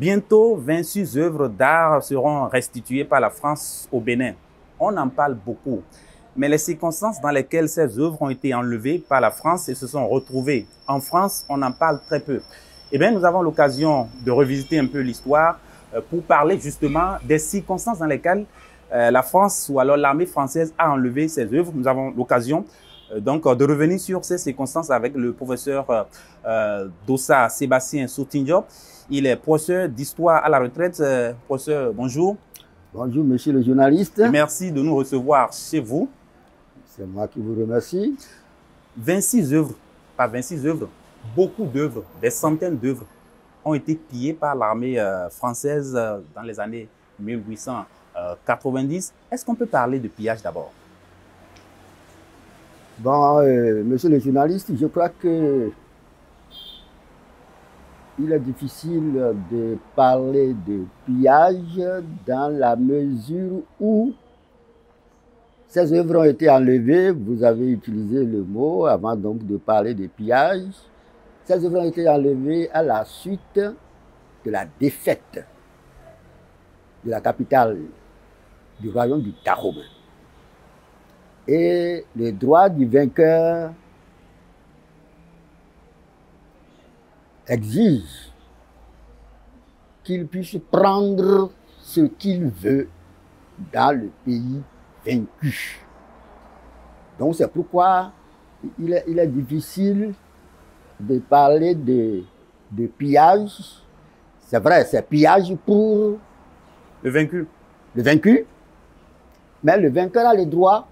Bientôt, 26 œuvres d'art seront restituées par la France au Bénin. On en parle beaucoup, mais les circonstances dans lesquelles ces œuvres ont été enlevées par la France et se sont retrouvées en France, on en parle très peu. Eh bien, nous avons l'occasion de revisiter un peu l'histoire pour parler justement des circonstances dans lesquelles la France ou alors l'armée française a enlevé ces œuvres. Nous avons l'occasion donc de revenir sur ces circonstances avec le professeur Dossa Sébastien Sotindiop. Il est professeur d'histoire à la retraite. Professeur, bonjour. Bonjour, monsieur le journaliste. Et merci de nous recevoir chez vous. C'est moi qui vous remercie. 26 œuvres, pas 26 œuvres, beaucoup d'œuvres, des centaines d'œuvres ont été pillées par l'armée française dans les années 1890. Est-ce qu'on peut parler de pillage d'abord? Bon, monsieur le journaliste, je crois que il est difficile de parler de pillage dans la mesure où ces œuvres ont été enlevées. Vous avez utilisé le mot avant donc de parler de pillage. Ces œuvres ont été enlevées à la suite de la défaite de la capitale du royaume du Dahomey. Et le droit du vainqueur exige qu'il puisse prendre ce qu'il veut dans le pays vaincu. Donc c'est pourquoi il est difficile de parler de pillage. C'est vrai, c'est pillage pour le vaincu. Le vaincu, mais le vainqueur a le droit.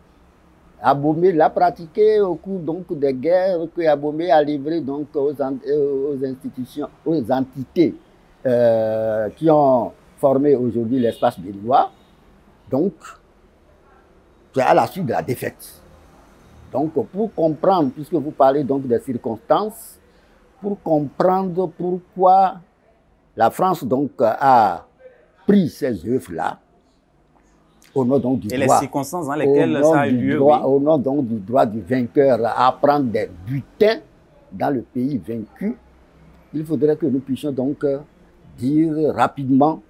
Abomey l'a pratiqué au cours donc des guerres que Abomey a livrées donc aux institutions, aux entités qui ont formé aujourd'hui l'espace béninois. Donc, c'est à la suite de la défaite. Donc, pour comprendre, puisque vous parlez donc des circonstances, pour comprendre pourquoi la France donc a pris ces œuvres-là, au nom donc du et droit, les circonstances dans lesquelles ça a eu lieu. Oui. Au nom donc du droit du vainqueur à prendre des butins dans le pays vaincu, il faudrait que nous puissions donc dire rapidement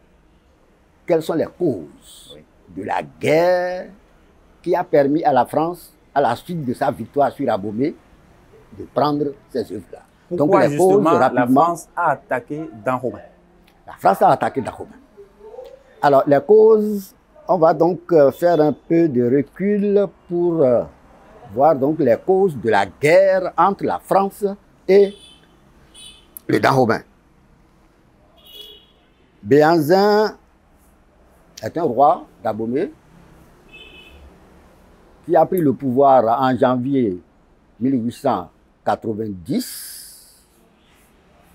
quelles sont les causes de la guerre qui a permis à la France, à la suite de sa victoire sur Abomey, de prendre ces œuvres-là. Pourquoi donc, justement la France a attaqué Dahomey? La France a attaqué Dahomey. Alors, les causes, on va donc faire un peu de recul pour voir donc les causes de la guerre entre la France et le Dahomey. Béhanzin est un roi d'Abomey qui a pris le pouvoir en janvier 1890,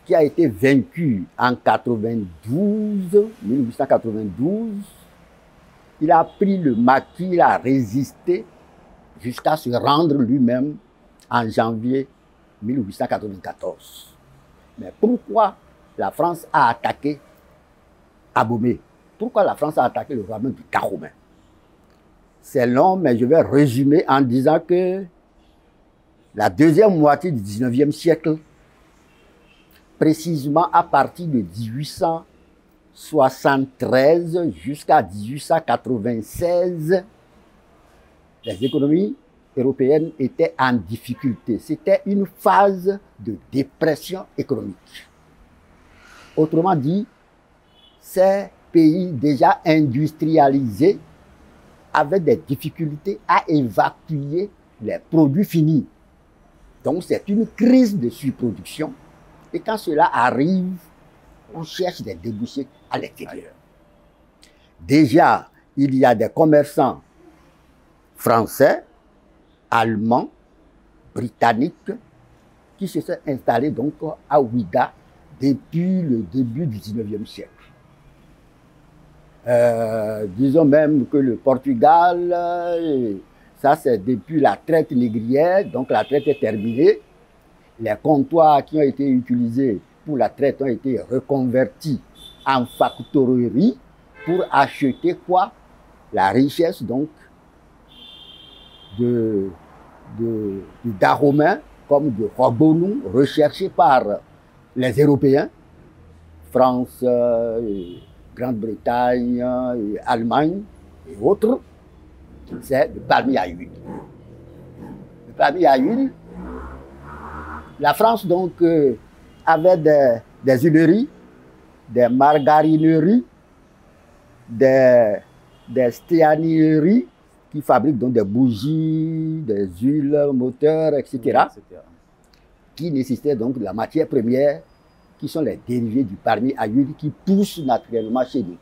qui a été vaincu en 1892. Il a pris le maquis, il a résisté jusqu'à se rendre lui-même en janvier 1894. Mais pourquoi la France a attaqué Abomey? Pourquoi la France a attaqué le royaume du Dahomey? C'est long, mais je vais résumer en disant que la deuxième moitié du 19e siècle, précisément à partir de 1873 jusqu'à 1896, les économies européennes étaient en difficulté. C'était une phase de dépression économique. Autrement dit, ces pays déjà industrialisés avaient des difficultés à évacuer les produits finis. Donc c'est une crise de surproduction. Et quand cela arrive, on cherche des débouchés à l'extérieur. Déjà, il y a des commerçants français, allemands, britanniques qui se sont installés donc à Ouidah depuis le début du 19e siècle. Disons même que le Portugal, ça c'est depuis la traite négrière, donc la traite est terminée. Les comptoirs qui ont été utilisés pour la traite ont été reconvertis en factorerie pour acheter quoi? La richesse donc du Dahomey comme de Robonou recherché par les Européens France, Grande-Bretagne, Allemagne et autres, c'est le palmier à huile. Le palmier à huile, la France donc avait des huileries, des margarineries, des stéanieries qui fabriquent donc des bougies, des huiles moteurs, etc. qui nécessitaient donc de la matière première qui sont les dérivés du palmier à huile qui poussent naturellement chez nous.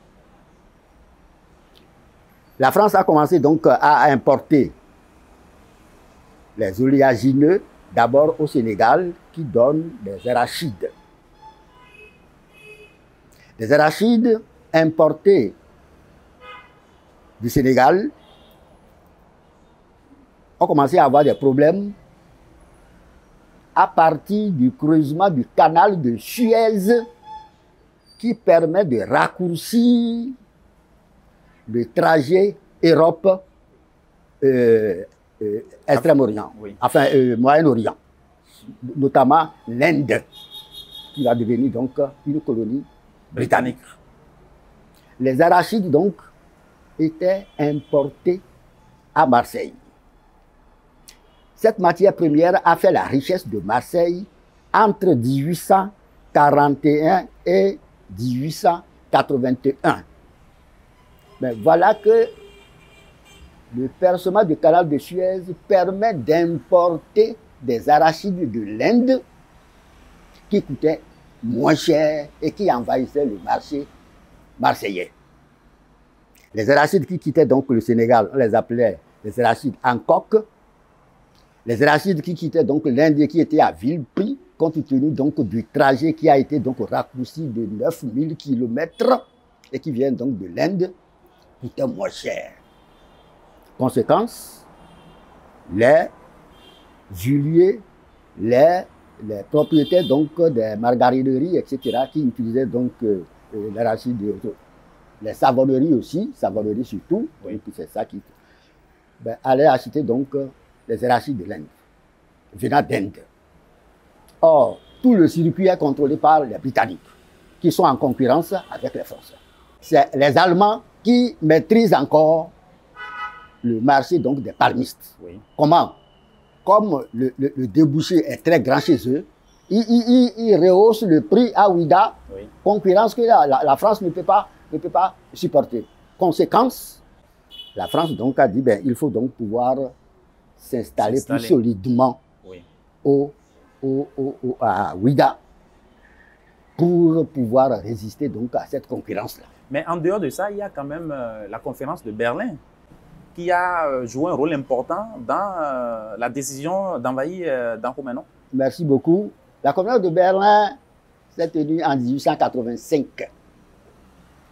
La France a commencé donc à importer les oléagineux, d'abord au Sénégal, qui donnent des arachides. Les arachides importés du Sénégal ont commencé à avoir des problèmes à partir du creusement du canal de Suez qui permet de raccourcir le trajet Europe Extrême-Orient, oui. enfin Moyen-Orient, notamment l'Inde, qui va devenir donc une colonie britannique. Les arachides donc étaient importés à Marseille. Cette matière première a fait la richesse de Marseille entre 1841 et 1881. Mais voilà que le percement du canal de Suez permet d'importer des arachides de l'Inde qui coûtaient moins cher et qui envahissaient le marché marseillais. Les arachides qui quittaient donc le Sénégal, on les appelait les arachides en coque. Les arachides qui quittaient donc l'Inde et qui étaient à vil prix, compte tenu donc du trajet qui a été donc raccourci de 9000 km et qui vient donc de l'Inde, coûtaient moins cher. Conséquence, les huiliers, les propriétaires donc des margarineries, etc., qui utilisaient donc l'arachide, les savonneries aussi, savonneries surtout, oui. C'est ça qui allaient acheter donc les arachides de l'Inde, venant d'Inde. Or, tout le circuit est contrôlé par les Britanniques, qui sont en concurrence avec les Français. C'est les Allemands qui maîtrisent encore le marché donc des palmistes. Oui. Comment? Comme le débouché est très grand chez eux, ils rehaussent le prix à Ouida, oui. Concurrence que la France ne peut pas supporter. Conséquence, la France donc a dit il faut donc pouvoir s'installer plus solidement, oui. À Ouida pour pouvoir résister donc à cette concurrence-là. Mais en dehors de ça, il y a quand même la conférence de Berlin qui a joué un rôle important dans la décision d'envahir Dahomey, non? Merci beaucoup. La conférence de Berlin s'est tenue en 1885.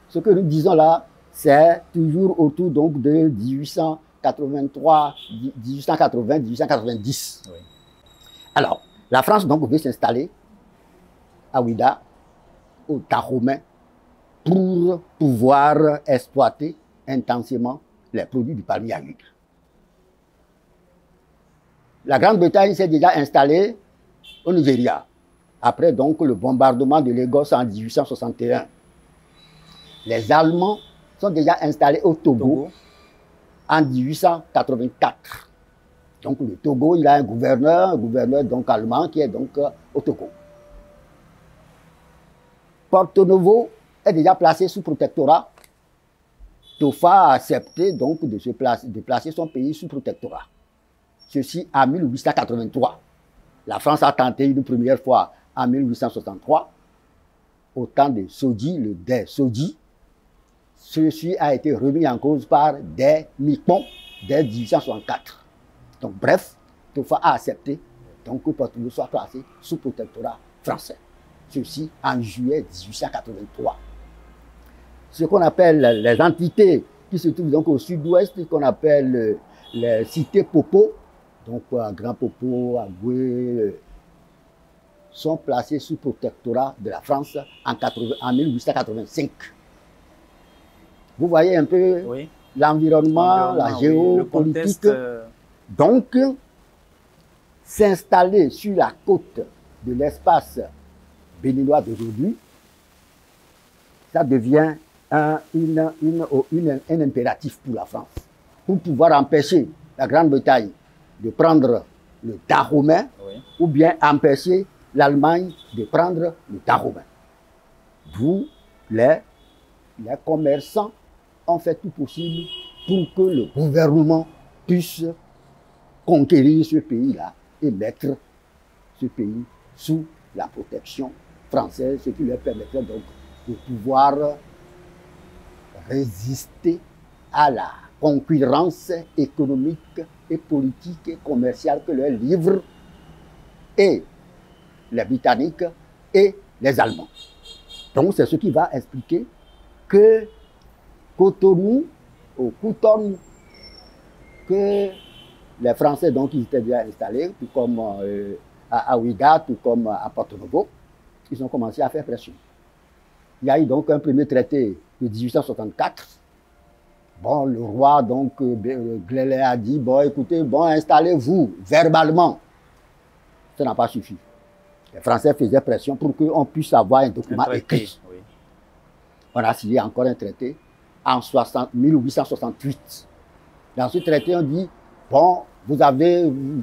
Ce que nous disons là, c'est toujours autour donc de 1883, 1880, 1890. Oui. Alors, la France donc veut s'installer à Ouida, au Dahomey, pour pouvoir exploiter intensément les produits du palmier à huile. La Grande-Bretagne s'est déjà installée au Nigeria, après donc le bombardement de Lagos en 1861. Les Allemands sont déjà installés au Togo en 1884. Donc le Togo, il a un gouverneur donc allemand qui est donc au Togo. Porto-Novo est déjà placé sous protectorat. Tofa a accepté donc de placer son pays sous protectorat. Ceci en 1883. La France a tenté une première fois en 1863, au temps de Sodji, le Dey Sodji. Ceci a été remis en cause par des Nippons dès 1864. Donc bref, Tofa a accepté donc que Porto-Novo soit placé sous protectorat français. Ceci en juillet 1883. Ce qu'on appelle les entités qui se trouvent donc au sud-ouest, qu'on appelle les cités Popo, donc à Grand Popo, à Goué, sont placées sous protectorat de la France en 1885. Vous voyez un peu oui. L'environnement, la géopolitique. Oui, donc, s'installer sur la côte de l'espace béninois d'aujourd'hui ça devient un impératif pour la France. Pour pouvoir empêcher la Grande-Bretagne de prendre le Dahomey, oui, ou bien empêcher l'Allemagne de prendre le Dahomey. D'où les commerçants ont fait tout possible pour que le gouvernement puisse conquérir ce pays-là et mettre ce pays sous la protection française, ce qui leur permettrait donc de pouvoir résister à la concurrence économique et politique et commerciale que leur livrent et les Britanniques et les Allemands. Donc c'est ce qui va expliquer que Cotonou, au Cotonou, que les Français donc ils étaient déjà installés, tout comme à Ouidah, tout comme à Porto Novo, ils ont commencé à faire pression. Il y a eu donc un premier traité de 1864. Bon, le roi donc Glélé a dit bon, écoutez, bon, installez-vous verbalement. Ça n'a pas suffi. Les Français faisaient pression pour qu'on puisse avoir un document écrit. Oui. On a signé encore un traité en 1868. Dans ce traité, on dit bon, vous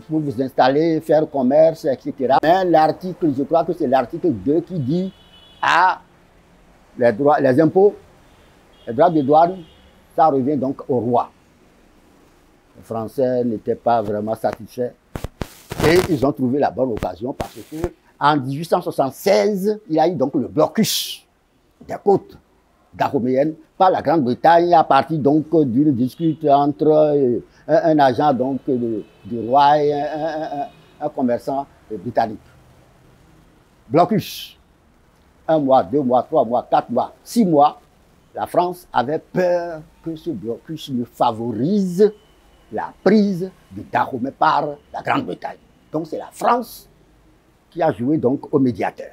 vous installer, faire commerce, etc. Mais l'article, je crois que c'est l'article 2 qui dit les impôts, les droits de douane, ça revient donc au roi. Les Français n'étaient pas vraiment satisfaits et ils ont trouvé la bonne occasion parce que en 1876, il y a eu donc le blocus des côtes dahoméennes par la Grande-Bretagne à partir donc d'une dispute entre un agent donc du roi et un commerçant britannique. Blocus. 1 mois, 2 mois, 3 mois, 4 mois, 6 mois. La France avait peur que ce blocus ne favorise la prise du Dahomey par la Grande-Bretagne. Donc c'est la France qui a joué donc au médiateur.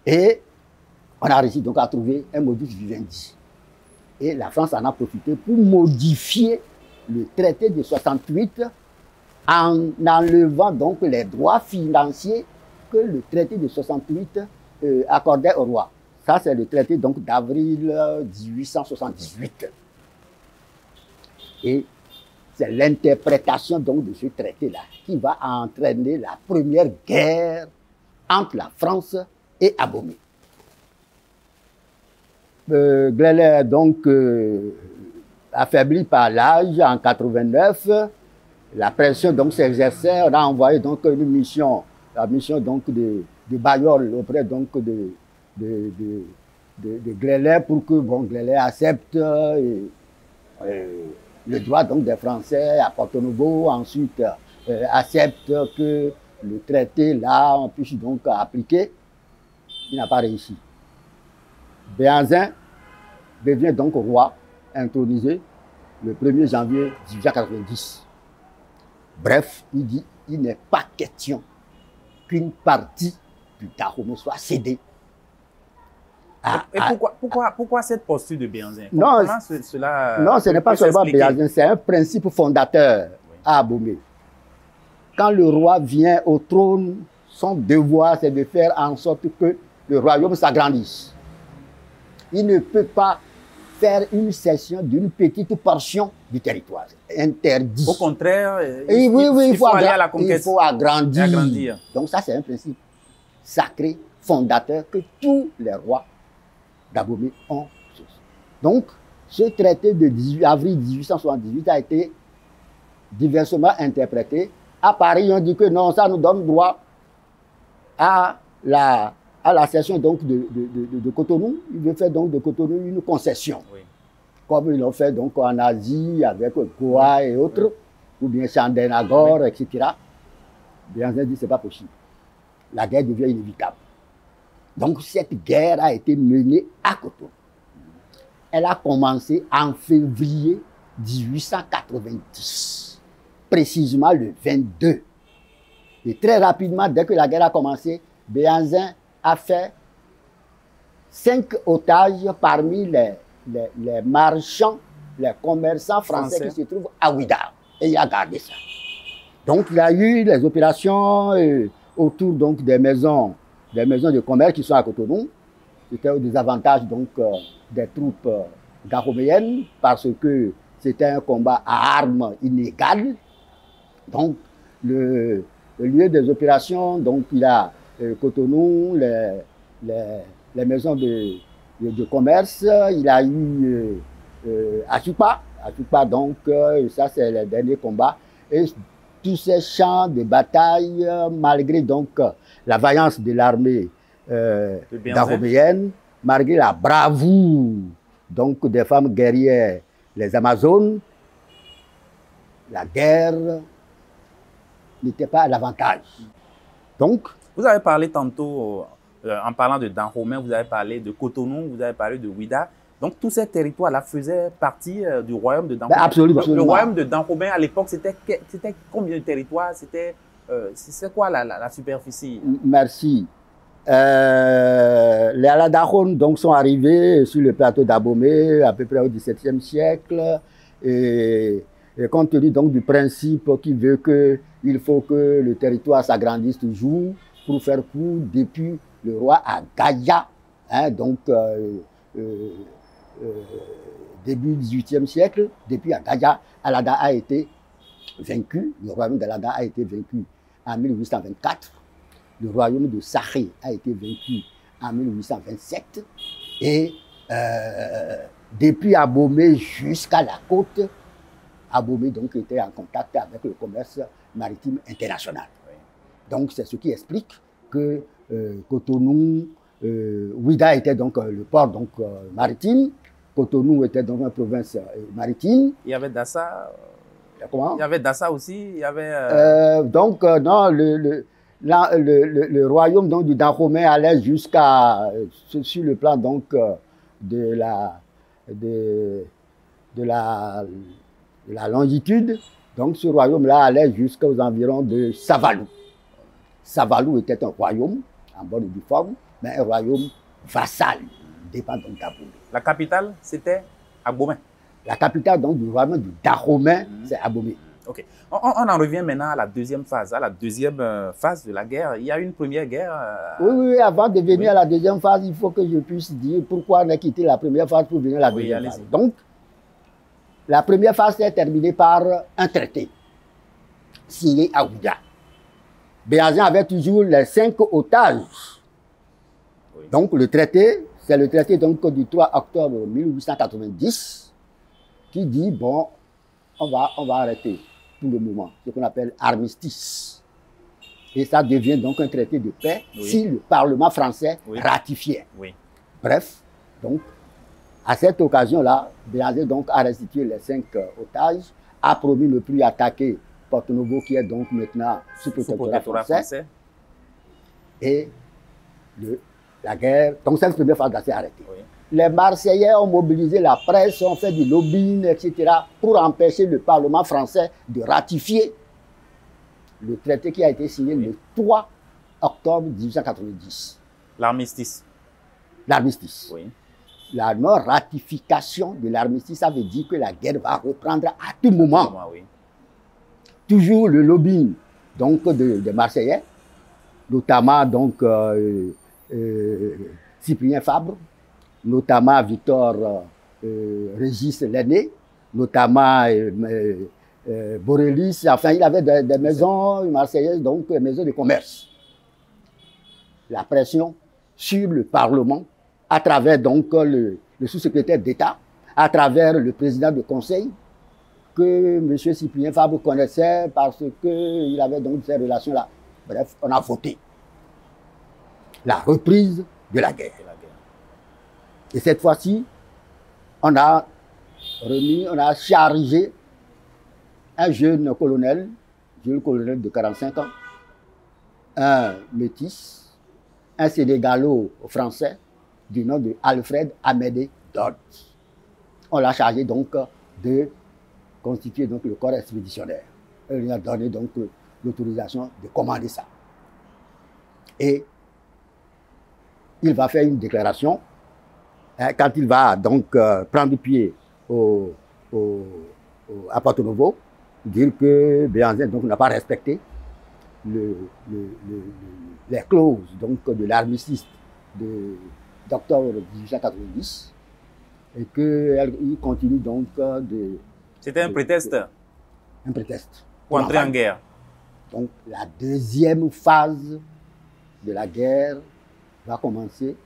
Et on a réussi donc à trouver un modus vivendi. Et la France en a profité pour modifier le traité de 68 en enlevant donc les droits financiers que le traité de 68 accordait au roi. Ça, c'est le traité donc d'avril 1878. Et c'est l'interprétation donc de ce traité-là qui va entraîner la première guerre entre la France et Abomey. Glélé donc affaibli par l'âge en 89, la pression donc s'exerçait. On a envoyé donc une mission, la mission donc de Bayol auprès donc de Glélé pour que bon, Glélé accepte le droit donc des Français à Porto Novo, ensuite accepte que le traité là on puisse donc appliquer. Il n'a pas réussi. Béhanzin devient donc roi, intronisé le 1er janvier 1890. Bref, il dit il n'est pas question qu'une partie du Dahomey soit cédée. Et pourquoi cette posture de Béhanzin? Non, ce n'est pas seulement Béhanzin, c'est un principe fondateur à Abomey. Quand le roi vient au trône, son devoir c'est de faire en sorte que le royaume s'agrandisse. Il ne peut pas faire une cession d'une petite portion du territoire. Interdit. Au contraire, il faut aller à la conquête. Il faut agrandir. Donc ça, c'est un principe sacré, fondateur, que tous les rois d'Abomey ont. Donc, ce traité de 18 avril 1878 a été diversement interprété. À Paris, on dit que non, ça nous donne droit à la cession donc de Cotonou. Il veut faire donc de Cotonou une concession. Oui. Comme ils l'ont fait donc en Asie avec Goa et autres, ou bien Chandernagore, etc. Béhanzin dit c'est pas possible. La guerre devient inévitable. Donc cette guerre a été menée à Cotonou. Elle a commencé en février 1890, précisément le 22. Et très rapidement, dès que la guerre a commencé, Béhanzin a fait 5 otages parmi les marchands, les commerçants français qui se trouvent à Ouidah. Et il a gardé ça. Donc il y a eu les opérations autour donc des maisons de commerce qui sont à Cotonou. c'était au désavantage donc, des troupes dahoméennes parce que c'était un combat à armes inégales. Donc, le lieu des opérations, donc, il y a Cotonou, les maisons de commerce, il a eu Achupa, donc, ça c'est le dernier combat. Et tous ces champs de bataille, malgré donc la vaillance de l'armée dahoméenne, malgré la bravoure donc, des femmes guerrières, les Amazones, la guerre n'était pas à l'avantage. Donc, vous avez parlé tantôt, en parlant de Dahomey, vous avez parlé de Cotonou, vous avez parlé de Ouidah. Donc, tous ces territoires-là faisaient partie du royaume de Dahomey. Absolument. Le royaume de Dahomey, à l'époque, c'était combien de territoires? C'est quoi la superficie? Merci. Les Aladahon donc sont arrivés sur le plateau d'Abomey à peu près au XVIIe siècle et compte tenu donc du principe qui veut qu'il faut que le territoire s'agrandisse toujours pour faire court depuis le roi à Gaïa, hein, donc début XVIIIe siècle, depuis à Gaïa, Alada a été vaincu, le royaume d'Alada a été vaincu en 1824. Le royaume de Sahé a été vaincu en 1827 et depuis Abomey jusqu'à la côte, Abomey donc était en contact avec le commerce maritime international. Donc c'est ce qui explique que Cotonou, Ouidah était donc le port donc, maritime, Cotonou était donc une province maritime. Il y avait Dassa. Comment? Il y avait Dassa aussi. Il y avait. Donc non, le royaume donc, du Dahomey allait jusqu'à sur le plan donc de la longitude. Donc ce royaume-là allait jusqu'aux environs de Savalou. Savalou était un royaume en bonne et due forme, mais un royaume vassal, dépendant d'Abomey. La capitale, c'était Abomey. La capitale donc du royaume du Dahomey, c'est Abomey. Ok. On en revient maintenant à la deuxième phase. À la deuxième phase de la guerre, il y a eu une première guerre. Oui, avant de venir à la deuxième phase, il faut que je puisse dire pourquoi on a quitté la première phase pour venir à la deuxième phase. Donc, la première phase s'est terminée par un traité signé à Ouidah. Béhanzin avait toujours les 5 otages. Oui. Donc, le traité, c'est le traité donc, du 3 octobre 1890 qui dit, bon, on va arrêter pour le moment, ce qu'on appelle armistice. Et ça devient donc un traité de paix si le Parlement français ratifiait. Oui. Bref, donc, à cette occasion-là, Béhanzin donc a restitué les 5 otages, a promis ne plus attaquer Porto-Novo, qui est donc maintenant sous protectorat français. Et la guerre, donc cette première phase s'est arrêtée. Oui. Les Marseillais ont mobilisé la presse, ont fait du lobbying, etc., pour empêcher le Parlement français de ratifier le traité qui a été signé le 3 octobre 1890. L'armistice. L'armistice. Oui. La non-ratification de l'armistice, ça veut dire que la guerre va reprendre à tout moment. Oui. Toujours le lobbying donc, des Marseillais, notamment donc, Cyprien Fabre, notamment Victor Régis l'aîné, notamment Borélis, enfin il avait des maisons marseillaises, donc des maisons de commerce. La pression sur le Parlement, à travers donc le sous-secrétaire d'État, à travers le président du Conseil, que M. Cyprien Fabre connaissait parce qu'il avait donc ces relations-là. Bref, on a voté la reprise de la guerre. Et cette fois-ci, on a chargé un jeune colonel de 45 ans, un métis, un sénégalo-français du nom de Alfred Amédée Dodds. On l'a chargé donc de constituer donc le corps expéditionnaire. Il lui a donné donc l'autorisation de commander ça. Et il va faire une déclaration quand il va donc prendre pied à Porto-Novo, dire que Béhanzin n'a pas respecté les clauses donc, de l'armistice de d'octobre 1890 et qu'il continue donc de... C'était un prétexte Un prétexte. pour entrer en guerre. Donc la deuxième phase de la guerre va commencer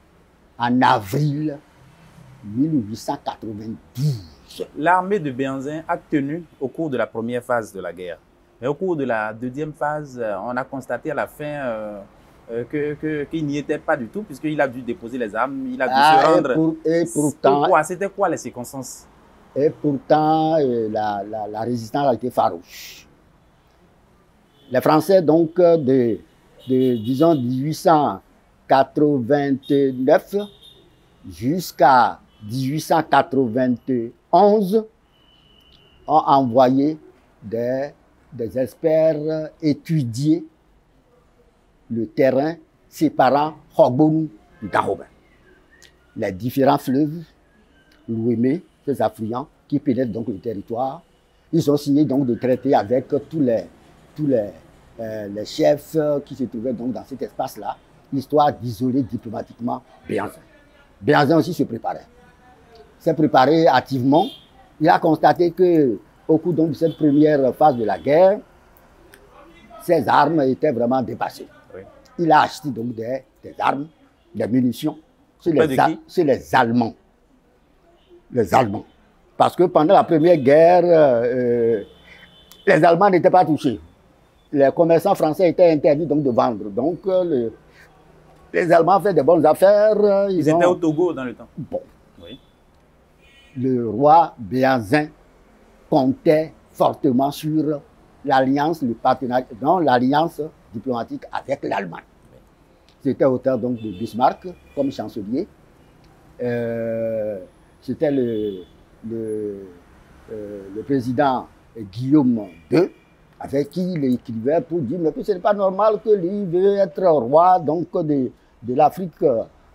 en avril 1892. L'armée de Béhanzin a tenu au cours de la première phase de la guerre. Mais au cours de la deuxième phase, on a constaté à la fin qu'il n'y était pas du tout, puisqu'il a dû déposer les armes, il a dû se rendre. Pourtant, c'était quoi les circonstances? Et pourtant, la résistance a été farouche. Les Français, donc, disons, 1889 jusqu'à 1891, ont envoyé des experts étudier le terrain séparant Hogbonou du Dahomey. Les différents fleuves, l'Ouémé, ses affluents, qui pénètrent donc le territoire. Ils ont signé donc des traités avec tous les chefs qui se trouvaient donc dans cet espace-là, histoire d'isoler diplomatiquement Béhanzin. Béhanzin aussi se préparait. S'est préparé activement. Il a constaté qu'au cours donc de cette première phase de la guerre, ses armes étaient vraiment dépassées. Oui. Il a acheté donc des armes, des munitions chez les Allemands. Les Allemands. Parce que pendant la première guerre, les Allemands n'étaient pas touchés. Les commerçants français étaient interdits donc de vendre. Donc les Allemands faisaient de bonnes affaires. Ils étaient au Togo dans le temps. Bon. Oui. Le roi Béhanzin comptait fortement sur l'alliance, le partenariat, non, l'alliance diplomatique avec l'Allemagne. C'était au temps donc de Bismarck comme chancelier. C'était le président Guillaume II, avec qui il écrivait pour dire mais ce n'est pas normal que lui veuille être roi donc de l'Afrique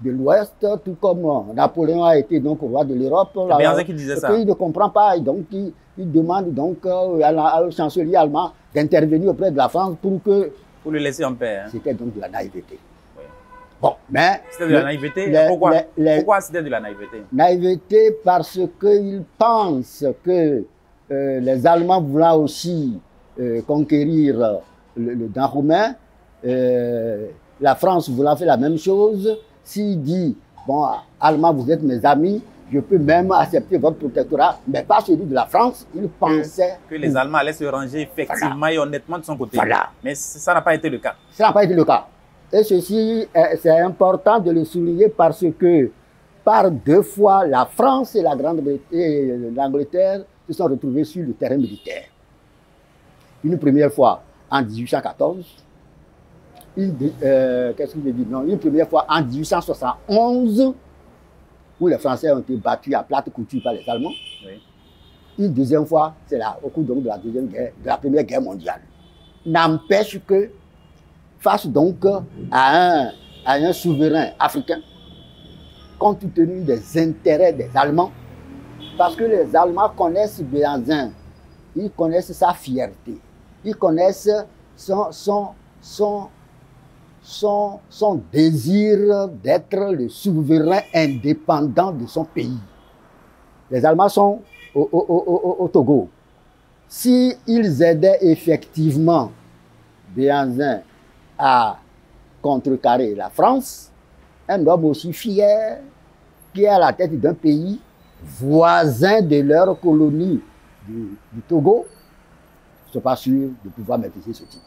de l'Ouest, tout comme Napoléon a été donc roi de l'Europe. C'est Béhanzin qui disait ça. Il ne comprend pas, et donc il demande donc au chancelier allemand d'intervenir auprès de la France pour le laisser en paix. Hein. C'était donc de la naïveté. Oui. Bon, mais c'était de la naïveté. Pourquoi c'était de la naïveté? Naïveté parce qu'ils pensent que les Allemands voulant aussi conquérir le Dahomey, la France voulant faire la même chose, s'il dit, bon, Allemands, vous êtes mes amis, je peux même accepter votre protectorat, mais pas celui de la France, il pensait... Que les Allemands allaient se ranger effectivement et honnêtement de son côté. Voilà. Mais ça n'a pas été le cas. Ça n'a pas été le cas. Et ceci, c'est important de le souligner parce que par deux fois, la France et l'Angleterre se sont retrouvés sur le terrain militaire. Une première fois en 1814, qu'est-ce que je dis? Non, une première fois en 1871, où les Français ont été battus à plate couture par les Allemands. Oui. Une deuxième fois, c'est là, au cours donc de la Première Guerre mondiale. N'empêche que, face donc à un souverain africain, compte tenu des intérêts des Allemands, parce que les Allemands connaissent Béhanzin, ils connaissent sa fierté, ils connaissent son désir d'être le souverain indépendant de son pays. Les Allemands sont au Togo. S'ils aidaient effectivement Béhanzin à contrecarrer la France, un homme aussi fier qui est à la tête d'un pays voisin de leur colonie du Togo, ne sont pas sûrs de pouvoir maîtriser ce type.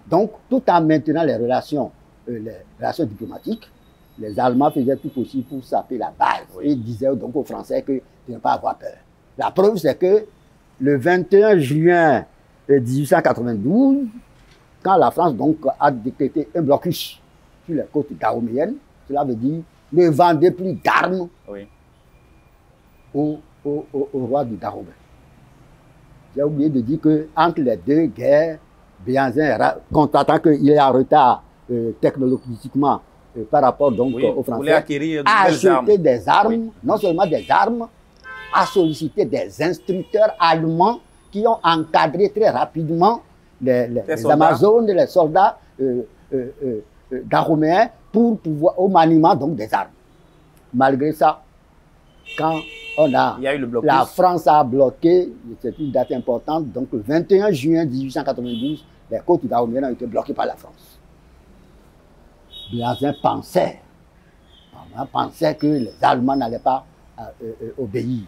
Donc, tout en maintenant les relations diplomatiques, les Allemands faisaient tout possible pour saper la base. Oui. Ils disaient donc aux Français de ne pas avoir peur. La preuve, c'est que le 21 juin 1892, quand la France donc a décrété un blocus sur les côtes dahoméennes, cela veut dire ne vendez plus d'armes au roi du Dahomey. J'ai oublié de dire qu'entre les deux guerres, Béhanzin, constatant qu'il est en retard technologiquement par rapport donc aux Français, a acheté des armes, non seulement des armes, a sollicité des instructeurs allemands qui ont encadré très rapidement les Amazones, les soldats dahoméens pour pouvoir au maniement donc des armes. malgré ça, quand on a, il y a eu le blocus. La France a bloqué, c'est une date importante, donc le 21 juin 1892, les côtes dahoméennes ont été bloquées par la France. Béhanzin pensait que les Allemands n'allaient pas obéir.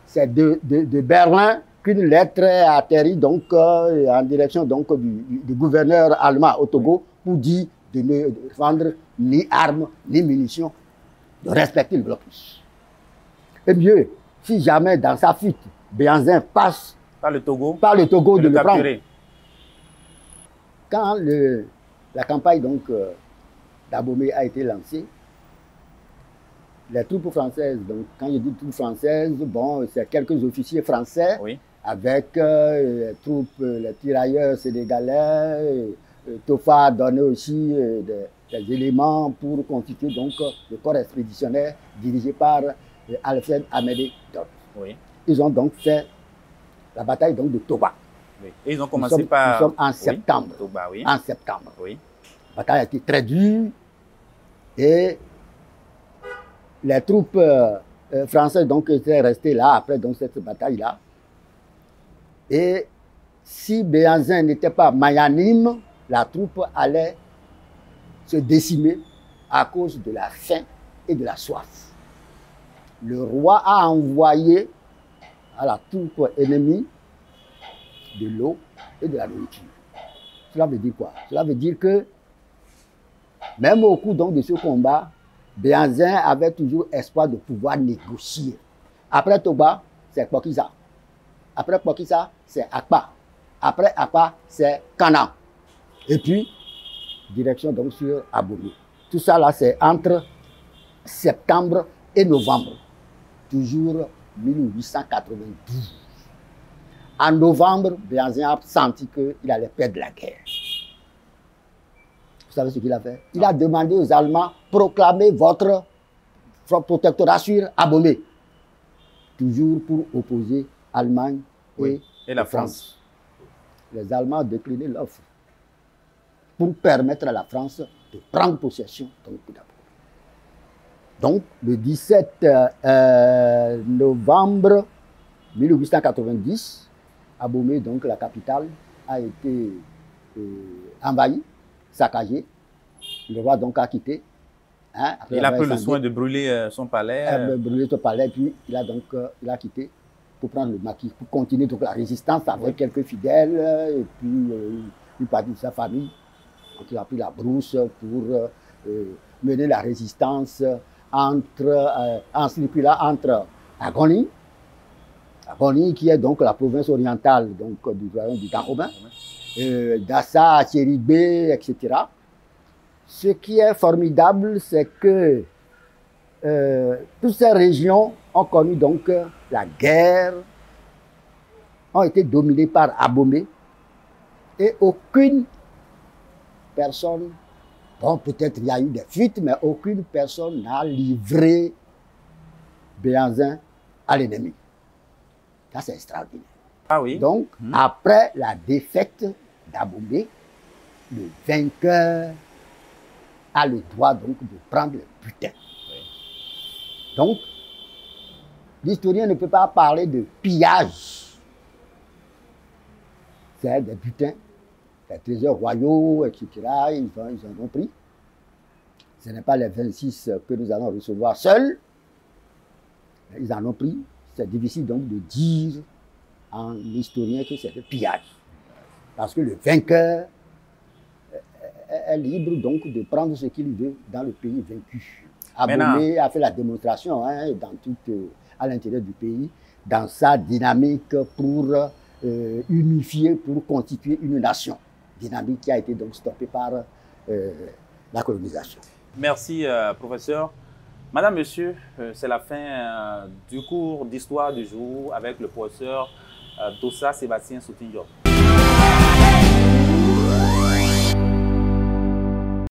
C'est de Berlin qu'une lettre est atterrie donc, en direction donc, du gouverneur allemand au Togo pour dire de ne vendre ni armes ni munitions, de respecter le blocus. Et mieux, si jamais dans sa fuite, Béhanzin passe par le Togo de le prendre. Quand la campagne donc d'Abomey a été lancée, les troupes françaises, donc quand je dis troupes françaises, bon, c'est quelques officiers français, oui, avec les troupes, les tirailleurs sénégalais. Tofa a donné aussi des éléments pour constituer donc le corps expéditionnaire dirigé par Alfred Amédée Dott. Oui. Ils ont donc fait la bataille donc, de Toba. Oui. Et ils ont commencé par... Nous sommes en septembre. Oui. Toba, oui. En septembre. Oui. La bataille a été très dure et les troupes françaises donc, étaient restées là après donc, cette bataille-là. Et si Béhanzin n'était pas magnanime, la troupe allait se décimer à cause de la faim et de la soif. Le roi a envoyé à la troupe ennemie de l'eau et de la nourriture. Cela veut dire quoi? Cela veut dire que même au cours donc, de ce combat, Béhanzin avait toujours espoir de pouvoir négocier. Après Toba, c'est Pokisa. Après Pokisa, c'est Akpa. Après Akpa, c'est Kana. Et puis, direction donc sur Abomey. Tout ça là, c'est entre septembre et novembre. Toujours 1892. En novembre, Béhanzin a senti qu'il allait perdre la guerre. Vous savez ce qu'il a fait? Il a demandé aux Allemands, proclamez votre protectorat sur Abomey. Toujours pour opposer Allemagne et la France. Les Allemands ont décliné l'offre pour permettre à la France de prendre possession d'Abomey. Donc, le 17 novembre 1890, Abomey, donc la capitale, a été envahie, saccagée. Le roi donc a quitté. Hein, il a pris le soin de brûler son palais. Brûler son palais, puis il a quitté pour prendre le maquis, pour continuer donc la résistance avec quelques fidèles et puis une partie de sa famille. Donc il a pris la brousse pour mener la résistance entre Agoni, qui est donc la province orientale donc, du royaume du Dahomey, Dassa, Tchéribé, etc. Ce qui est formidable, c'est que toutes ces régions ont connu donc la guerre, ont été dominées par Abomey et aucune personne, bon peut-être il y a eu des fuites, mais aucune personne n'a livré Béhanzin à l'ennemi. Ça c'est extraordinaire. Ah oui. Donc après la défaite d'Abomey, le vainqueur a le droit donc de prendre le butin. Oui. Donc, l'historien ne peut pas parler de pillage. C'est des butins, des trésors royaux, etc. Ils en ont pris. Ce n'est pas les 26 que nous allons recevoir seuls. Ils en ont pris. C'est difficile donc de dire en historien que c'est le pillage. Parce que le vainqueur est libre donc de prendre ce qu'il veut dans le pays vaincu. Abomey a fait la démonstration à l'intérieur du pays, dans sa dynamique pour unifier, pour constituer une nation. Dynamique qui a été donc stoppée par la colonisation. Merci, professeur. Madame, monsieur, c'est la fin du cours d'histoire du jour avec le professeur Dossa Sébastien Soutinho.